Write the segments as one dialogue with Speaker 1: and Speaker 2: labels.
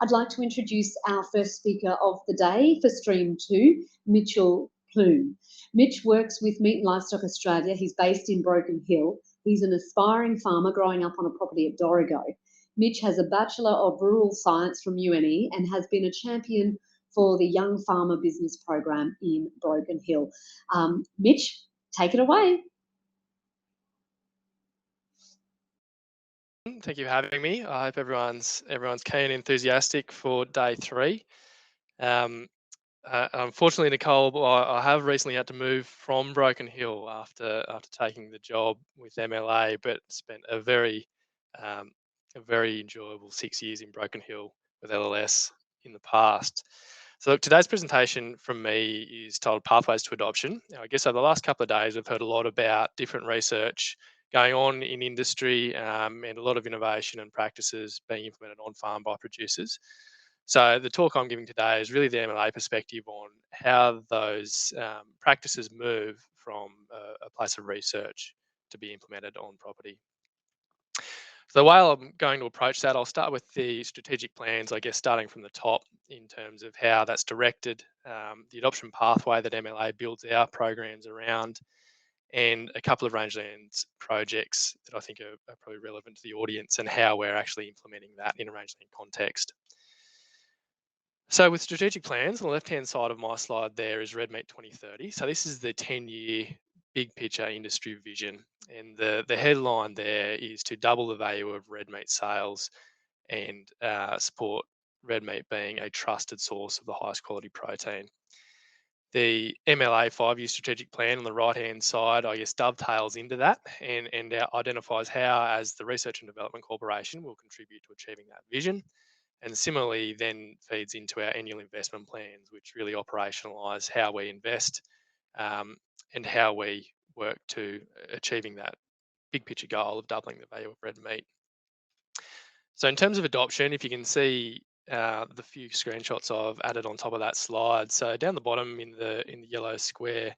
Speaker 1: I'd like to introduce our first speaker of the day for Stream 2, Mitchell Plume. Mitch works with Meat and Livestock Australia. He's based in Broken Hill. He's an aspiring farmer growing up on a property at Dorrigo. Mitch has a Bachelor of Rural Science from UNE and has been a champion for the Young Farmer Business Program in Broken Hill. Mitch, take it away.
Speaker 2: Thank you for having me. I hope everyone's keen and enthusiastic for day 3. Unfortunately, Nicole, I have recently had to move from Broken Hill after taking the job with MLA, but spent a very enjoyable 6 years in Broken Hill with LLS in the past. So look, today's presentation from me is titled Pathways to Adoption. Now, I guess over the last couple of days, we've heard a lot about different research going on in industry and a lot of innovation and practices being implemented on farm by producers. So the talk I'm giving today is really the MLA perspective on how those practices move from a place of research to be implemented on property. So the way I'm going to approach that, I'll start with the strategic plans, I guess, starting from the top in terms of how that's directed, the adoption pathway that MLA builds our programs around, and a couple of rangelands projects that I think are probably relevant to the audience and how we're actually implementing that in a rangeland context. So with strategic plans, on the left-hand side of my slide there is Red Meat 2030. So this is the 10-year big picture industry vision. And the headline there is to double the value of red meat sales and support red meat being a trusted source of the highest quality protein. The MLA 5-year strategic plan on the right-hand side, I guess, dovetails into that and identifies how, as the Research and Development Corporation, will contribute to achieving that vision. And similarly, then feeds into our annual investment plans, which really operationalise how we invest and how we work to achieving that big picture goal of doubling the value of red meat. So in terms of adoption, if you can see the few screenshots I've added on top of that slide. So down the bottom in the yellow square,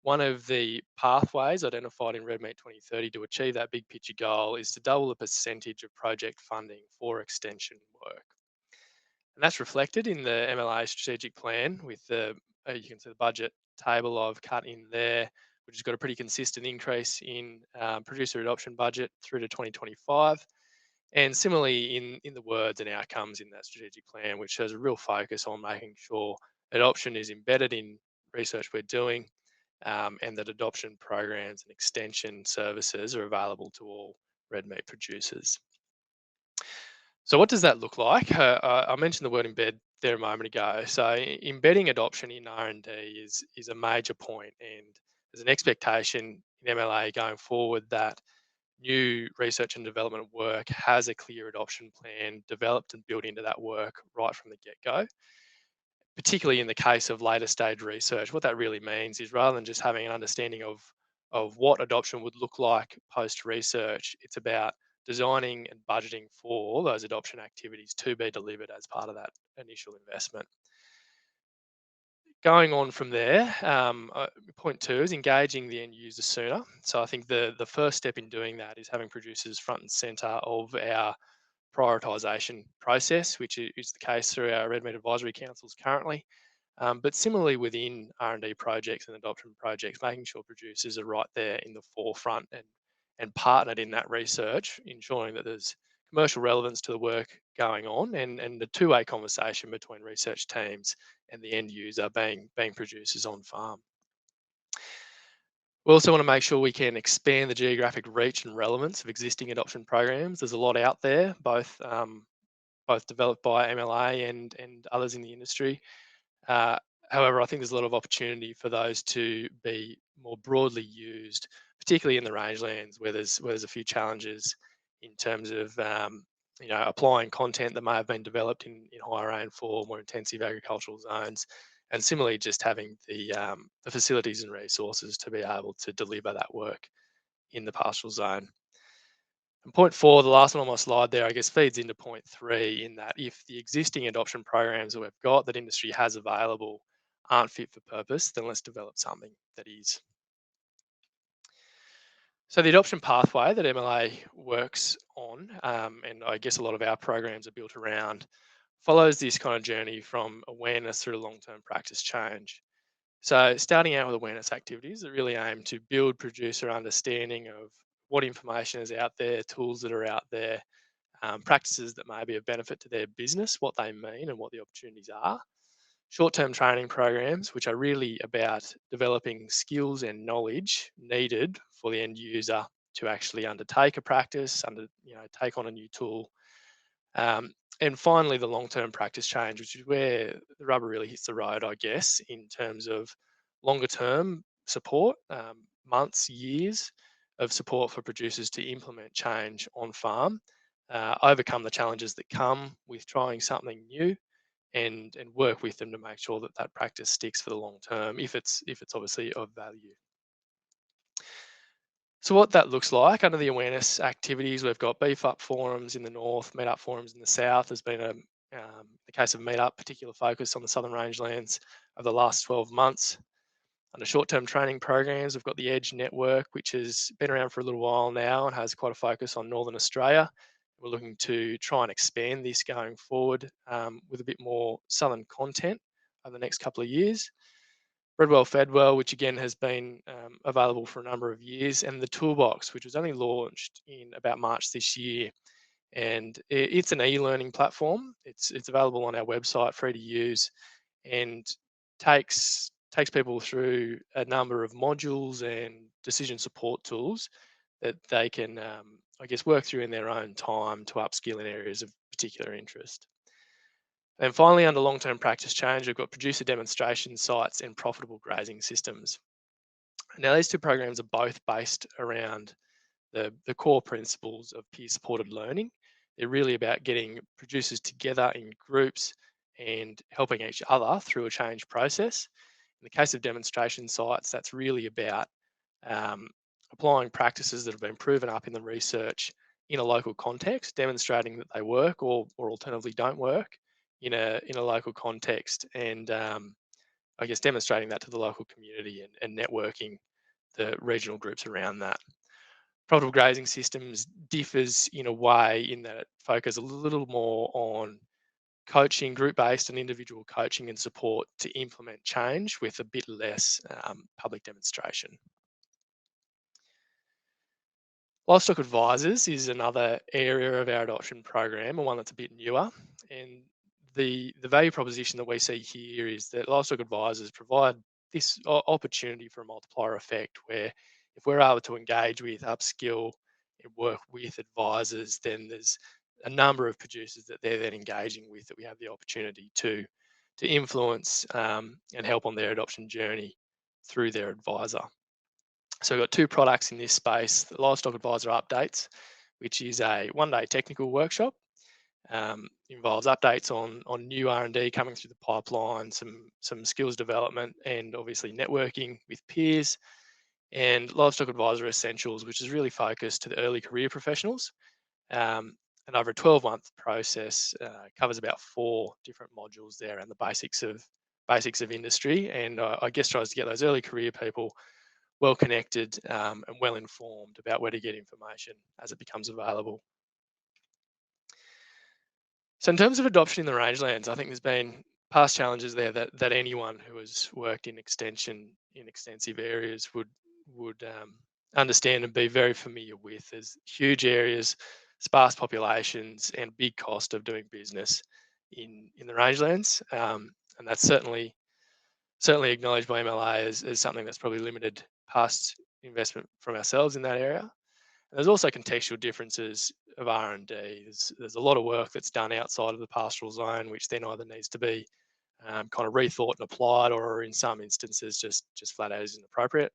Speaker 2: one of the pathways identified in Red Meat 2030 to achieve that big picture goal is to double the percentage of project funding for extension work. And that's reflected in the MLA strategic plan with the, you can see the budget table I've cut in there, which has got a pretty consistent increase in producer adoption budget through to 2025. And similarly in the words and outcomes in that strategic plan, which has a real focus on making sure adoption is embedded in research we're doing and that adoption programs and extension services are available to all red meat producers. So what does that look like? I mentioned the word embed there a moment ago. So embedding adoption in R&D is a major point, and there's an expectation in MLA going forward that new research and development work has a clear adoption plan developed and built into that work right from the get-go. Particularly in the case of later stage research, what that really means is rather than just having an understanding of what adoption would look like post-research, it's about designing and budgeting for those adoption activities to be delivered as part of that initial investment. Going on from there, point 2 is engaging the end user sooner. So I think the first step in doing that is having producers front and centre of our prioritisation process, which is the case through our Red Meat Advisory Councils currently. But similarly within R&D projects and adoption projects, making sure producers are right there in the forefront and partnered in that research, ensuring that there's commercial relevance to the work going on and the two-way conversation between research teams and the end user being producers on farm. We also want to make sure we can expand the geographic reach and relevance of existing adoption programs. There's a lot out there, both developed by MLA and others in the industry. However, I think there's a lot of opportunity for those to be more broadly used, particularly in the rangelands where there's a few challenges in terms of applying content that may have been developed in higher rainfall, more intensive agricultural zones, and similarly just having the facilities and resources to be able to deliver that work in the pastoral zone. And point 4, the last one on my slide there, I guess feeds into point 3 in that if the existing adoption programs that we've got that industry has available aren't fit for purpose, then let's develop something that is. So the adoption pathway that MLA works on, and I guess a lot of our programs are built around, follows this kind of journey from awareness through to long-term practice change. So starting out with awareness activities that really aim to build producer understanding of what information is out there, tools that are out there, practices that may be of benefit to their business, what they mean and what the opportunities are. Short-term training programs, which are really about developing skills and knowledge needed for the end user to actually undertake a practice, take on a new tool. Um, and finally, the long-term practice change, which is where the rubber really hits the road, I guess, in terms of longer-term support, months, years of support for producers to implement change on farm, overcome the challenges that come with trying something new, and work with them to make sure that that practice sticks for the long term if it's obviously of value. So what that looks like under the awareness activities, we've got beef up forums in the north, meat up forums in the south. There's been the case of meat up, particular focus on the southern rangelands over the last 12 months. Under short-term training programs, we've got the Edge Network, which has been around for a little while now and has quite a focus on Northern Australia. We're looking to try and expand this going forward with a bit more southern content over the next couple of years. Bred Well, Fed Well, which again has been available for a number of years, and the Toolbox, which was only launched in about March this year. And it's an e-learning platform. It's available on our website, free to use, and takes people through a number of modules and decision support tools that they can, I guess, work through in their own time to upskill in areas of particular interest. And finally, under long-term practice change, we've got producer demonstration sites and profitable grazing systems. Now, these two programs are both based around the core principles of peer-supported learning. They're really about getting producers together in groups and helping each other through a change process. In the case of demonstration sites, that's really about um, applying practices that have been proven up in the research in a local context, demonstrating that they work or alternatively don't work in a local context, and I guess demonstrating that to the local community and networking the regional groups around that. Profitable grazing systems differs in a way in that it focuses a little more on coaching, group-based and individual coaching and support to implement change with a bit less public demonstration. Livestock advisors is another area of our adoption program, and one that's a bit newer. And the value proposition that we see here is that livestock advisors provide this opportunity for a multiplier effect, where if we're able to engage with, upskill, and work with advisors, then there's a number of producers that they're then engaging with that we have the opportunity to influence and help on their adoption journey through their advisor. So we've got two products in this space: the Livestock Advisor Updates, which is a one-day technical workshop. Involves updates on new R&D coming through the pipeline, some skills development, and obviously networking with peers. And Livestock Advisor Essentials, which is really focused to the early career professionals. And over a 12-month process, covers about 4 different modules there and the basics of industry. And I guess tries to get those early career people well connected and well informed about where to get information as it becomes available. So in terms of adoption in the rangelands, I think there's been past challenges there that anyone who has worked in extension in extensive areas would understand and be very familiar with. There's huge areas, sparse populations, and big cost of doing business in the rangelands, and that's certainly acknowledged by MLA as something that's probably limited past investment from ourselves in that area. And there's also contextual differences of R&D. There's a lot of work that's done outside of the pastoral zone, which then either needs to be kind of rethought and applied, or in some instances just flat out isn't appropriate.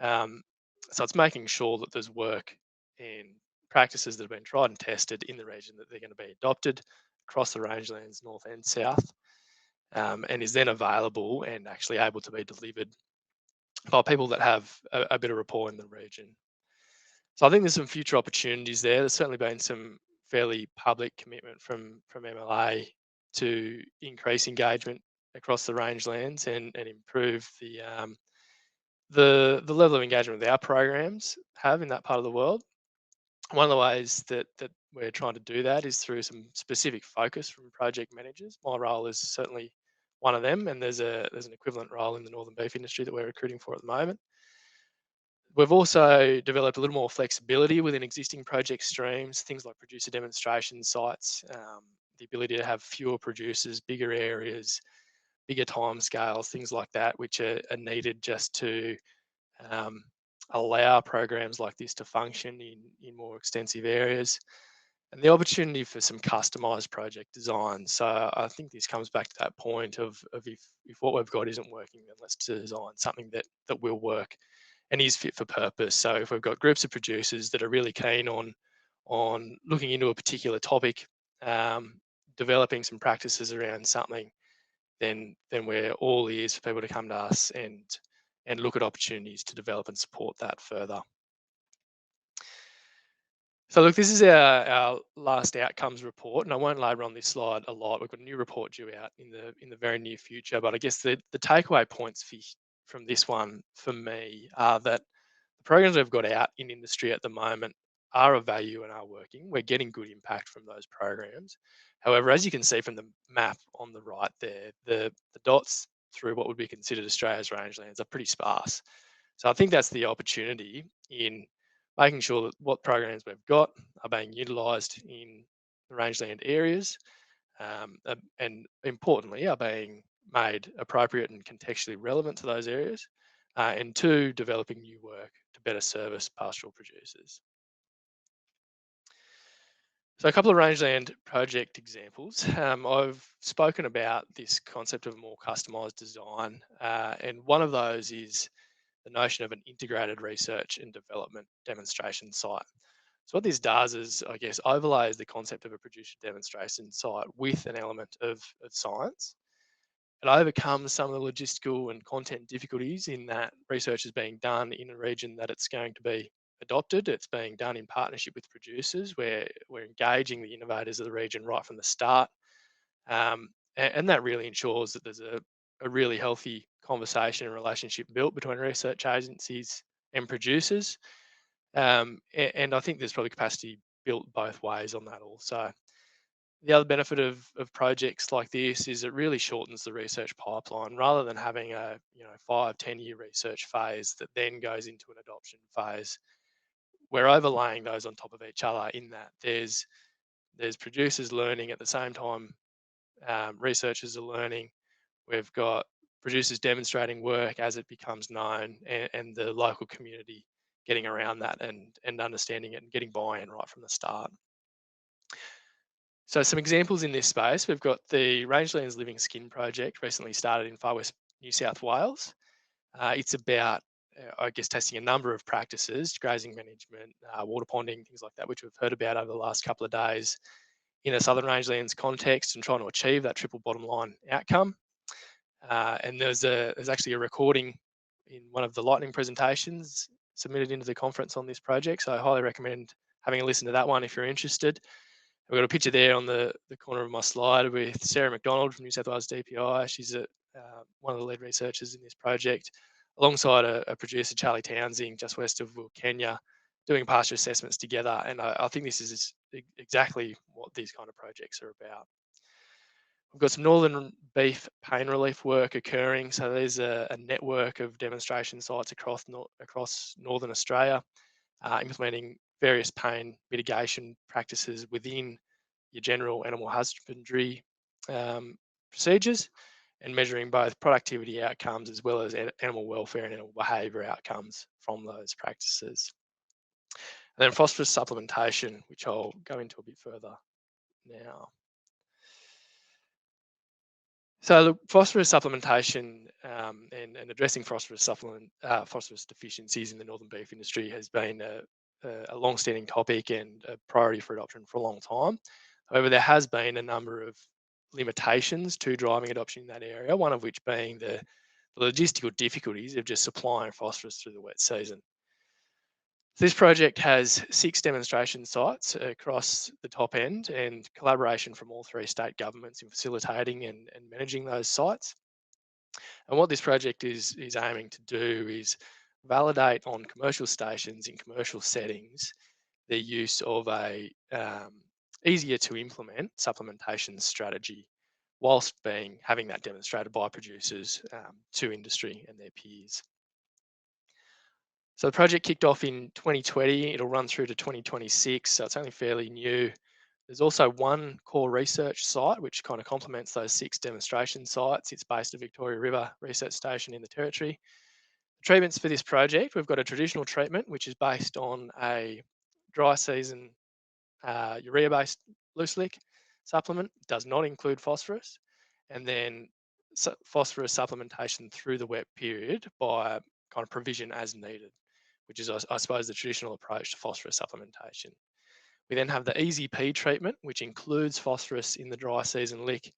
Speaker 2: Um, so it's making sure that there's work and practices that have been tried and tested in the region that they're going to be adopted across the rangelands, north and south, and is then available and actually able to be delivered by people that have a bit of rapport in the region. So I think there's some future opportunities there. There's certainly been some fairly public commitment from MLA to increase engagement across the rangelands and improve the level of engagement that our programs have in that part of the world. One of the ways that we're trying to do that is through some specific focus from project managers. My role is certainly one of them, and there's an equivalent role in the northern beef industry that we're recruiting for at the moment. We've also developed a little more flexibility within existing project streams, things like producer demonstration sites, the ability to have fewer producers, bigger areas, bigger timescales, things like that, which are needed just to um, allow programs like this to function in more extensive areas, and the opportunity for some customized project design. So I think this comes back to that point of if what we've got isn't working, then let's design something that will work and is fit for purpose. So if we've got groups of producers that are really keen on looking into a particular topic, um, developing some practices around something, then we're all ears for people to come to us and look at opportunities to develop and support that further. So look, this is our last outcomes report, and I won't labour on this slide a lot. We've got a new report due out in the very near future, but I guess the takeaway points from this one for me are that the programs we've got out in industry at the moment are of value and are working. We're getting good impact from those programs. However, as you can see from the map on the right there, the dots through what would be considered Australia's rangelands are pretty sparse. So I think that's the opportunity in making sure that what programs we've got are being utilised in the rangeland areas, and importantly, are being made appropriate and contextually relevant to those areas, and two, developing new work to better service pastoral producers. So a couple of rangeland project examples. I've spoken about this concept of a more customised design, and one of those is the notion of an integrated research and development demonstration site. So what this does is, I guess, overlays the concept of a producer demonstration site with an element of science. It overcomes some of the logistical and content difficulties in that research is being done in a region that it's going to be adopted. It's being done in partnership with producers where we're engaging the innovators of the region right from the start. And that really ensures that there's a really healthy conversation and relationship built between research agencies and producers. And I think there's probably capacity built both ways on that also. The other benefit of projects like this is it really shortens the research pipeline rather than having a 5-10 year research phase that then goes into an adoption phase. We're overlaying those on top of each other in that there's producers learning at the same time, researchers are learning. We've got producers demonstrating work as it becomes known, and the local community getting around that and understanding it and getting buy-in right from the start. So some examples in this space, we've got the Rangelands Living Skin project recently started in Far West New South Wales. It's about, I guess, testing a number of practices, grazing management, water ponding, things like that, which we've heard about over the last couple of days in a Southern Rangelands context and trying to achieve that triple bottom line outcome. And there's actually a recording in one of the lightning presentations submitted into the conference on this project. So I highly recommend having a listen to that one if you're interested. I've got a picture there on the corner of my slide with Sarah Mcdonald from New South Wales DPI. She's one of the lead researchers in this project, alongside a producer, Charlie Townsend, just west of Kenya, doing pasture assessments together. And I think this is exactly what these kind of projects are about. We've got some northern beef pain relief work occurring. So there's a network of demonstration sites across northern Australia, implementing various pain mitigation practices within your general animal husbandry procedures, and measuring both productivity outcomes as well as animal welfare and animal behaviour outcomes from those practices. And then phosphorus supplementation, which I'll go into a bit further now. So the phosphorus supplementation, and addressing phosphorus deficiencies in the northern beef industry has been a long-standing topic and a priority for adoption for a long time. However, there has been a number of limitations to driving adoption in that area, one of which being the logistical difficulties of just supplying phosphorus through the wet season. This project has 6 demonstration sites across the top end and collaboration from all 3 state governments in facilitating and managing those sites. And what this project is aiming to do is validate on commercial stations in commercial settings the use of a easier to implement supplementation strategy, whilst having that demonstrated by producers to industry and their peers. So the project kicked off in 2020. It'll run through to 2026, so it's only fairly new. There's also one core research site which kind of complements those 6 demonstration sites. It's based at Victoria River Research Station in the Territory. The treatments for this project, we've got a traditional treatment which is based on a dry season urea-based loose lick supplement. It does not include phosphorus. And then phosphorus supplementation through the wet period by kind of provision as needed, which is, I suppose, the traditional approach to phosphorus supplementation. We then have the easy P treatment, which includes phosphorus in the dry season lick,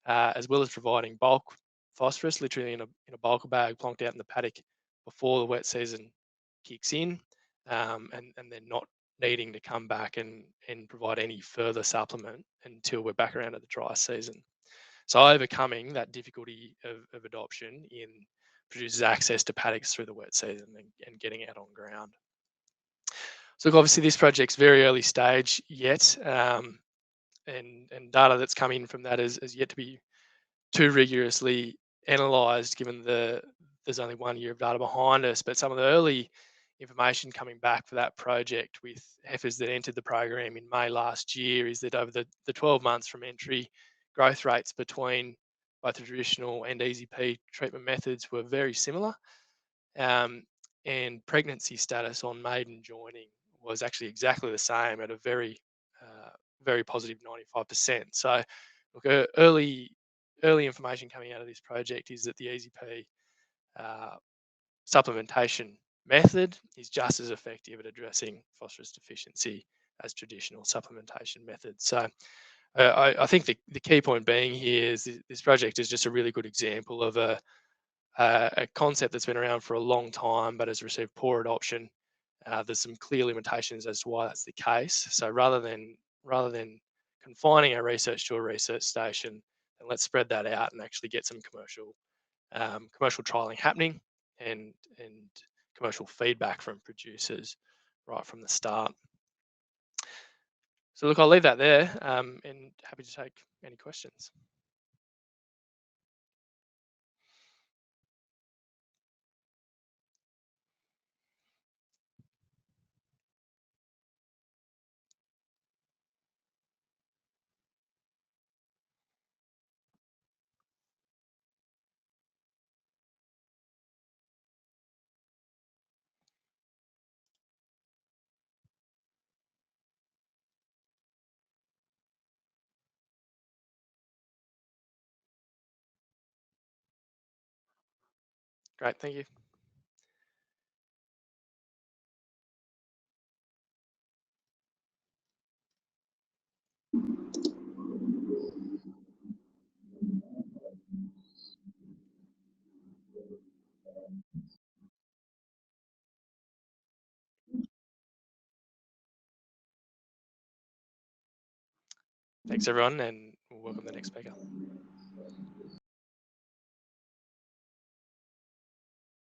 Speaker 2: as well as providing bulk phosphorus, literally in a bulk bag plonked out in the paddock before the wet season kicks in, and then not needing to come back and provide any further supplement until we're back around at the dry season. So overcoming that difficulty of adoption in producers' access to paddocks through the wet season and getting out on ground. So look, obviously this project's very early stage yet, and data that's come in from that is yet to be too rigorously analysed, given there's only 1 year of data behind us. But some of the early information coming back for that project with heifers that entered the program in May last year is that over the 12 months from entry, growth rates between both the traditional and easy P treatment methods were very similar. And pregnancy status on maiden joining was actually exactly the same at a very positive 95%. So look, early information coming out of this project is that the Easy P supplementation method is just as effective at addressing phosphorus deficiency as traditional supplementation methods. So I think the key point being here is this project is just a really good example of a concept that's been around for a long time but has received poor adoption. There's some clear limitations as to why that's the case. So rather than confining our research to a research station, and let's spread that out and actually get some commercial trialing happening and commercial feedback from producers right from the start. So look, I'll leave that there, and happy to take any questions. Great, thank you. Thanks everyone, and we'll welcome the next speaker.